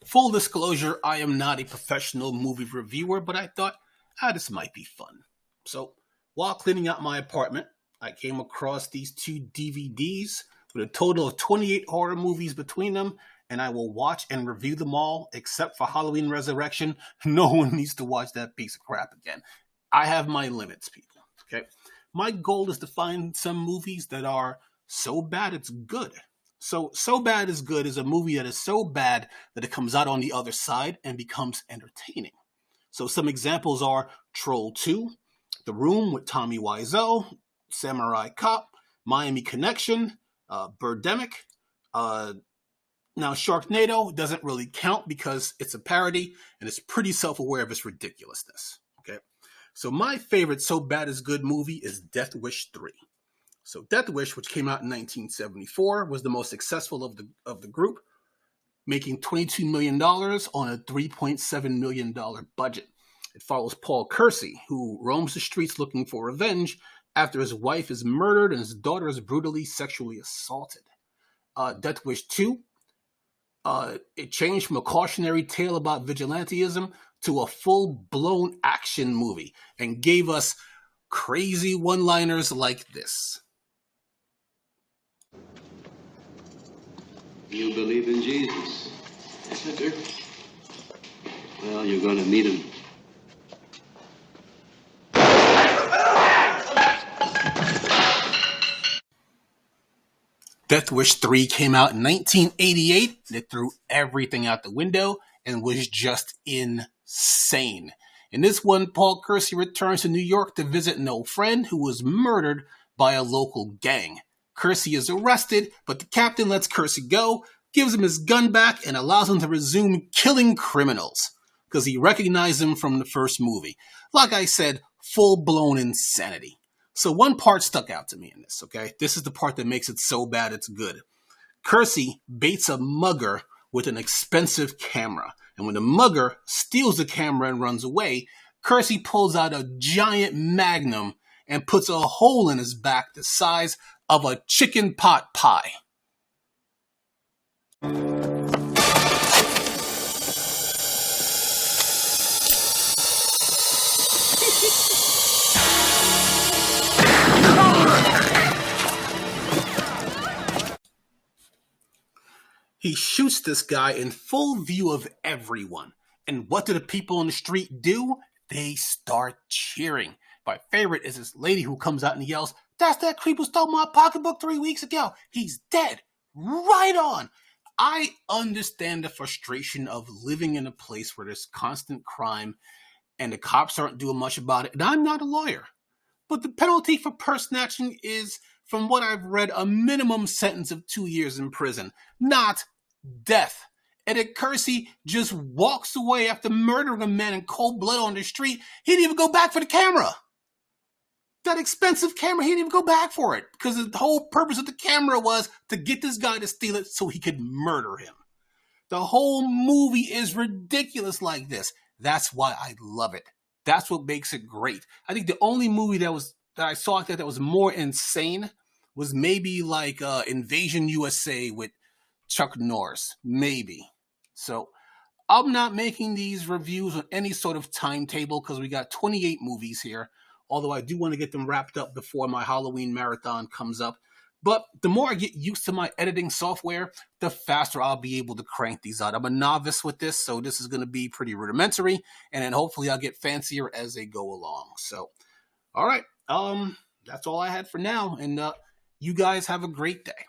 Full disclosure, I am not a professional movie reviewer, but I thought, this might be fun. So, while cleaning out my apartment, I came across these two DVDs with a total of 28 horror movies between them, and I will watch and review them all, except for Halloween Resurrection. No one needs to watch that piece of crap again. I have my limits, people, okay? My goal is to find some movies that are so bad it's good. So Bad is Good is a movie that is so bad that it comes out on the other side and becomes entertaining. So some examples are Troll 2, The Room with Tommy Wiseau, Samurai Cop, Miami Connection, Birdemic. Now Sharknado doesn't really count because it's a parody and it's pretty self-aware of its ridiculousness. Okay, so my favorite So Bad is Good movie is Death Wish 3. So Death Wish, which came out in 1974, was the most successful of the group, making $22 million on a $3.7 million budget. It follows Paul Kersey, who roams the streets looking for revenge after his wife is murdered and his daughter is brutally sexually assaulted. Death Wish 2, it changed from a cautionary tale about vigilantism to a full-blown action movie and gave us crazy one-liners like this. You believe in Jesus? Yes, I do. Well, you're going to meet him. Death Wish 3 came out in 1988. It threw everything out the window and was just insane. In this one, Paul Kersey returns to New York to visit an old friend who was murdered by a local gang. Kersey is arrested, but the captain lets Kersey go, gives him his gun back, and allows him to resume killing criminals because he recognized him from the first movie. Like I said, full-blown insanity. So one part stuck out to me in this, okay? This is the part that makes it so bad it's good. Kersey baits a mugger with an expensive camera. And when the mugger steals the camera and runs away, Kersey pulls out a giant magnum and puts a hole in his back the size of a chicken pot pie. He shoots this guy in full view of everyone. And what do the people on the street do? They start cheering. My favorite is this lady who comes out and yells, "That's that creep who stole my pocketbook 3 weeks ago. He's dead." Right on. I understand the frustration of living in a place where there's constant crime and the cops aren't doing much about it. And I'm not a lawyer. But the penalty for purse snatching is, from what I've read, a minimum sentence of 2 years in prison, not death. And if Kersey just walks away after murdering a man in cold blood on the street, he didn't even go back for the camera. That expensive camera, he didn't even go back for it because the whole purpose of the camera was to get this guy to steal it so he could murder him. The whole movie is ridiculous like this. That's why I love it. That's what makes it great. I think the only movie that I saw like that was more insane was maybe like Invasion USA with Chuck Norris, maybe. So I'm not making these reviews on any sort of timetable because we got 28 movies here. Although I do want to get them wrapped up before my Halloween marathon comes up. But the more I get used to my editing software, the faster I'll be able to crank these out. I'm a novice with this, so this is going to be pretty rudimentary. And then hopefully I'll get fancier as they go along. So, all right. That's all I had for now. And you guys have a great day.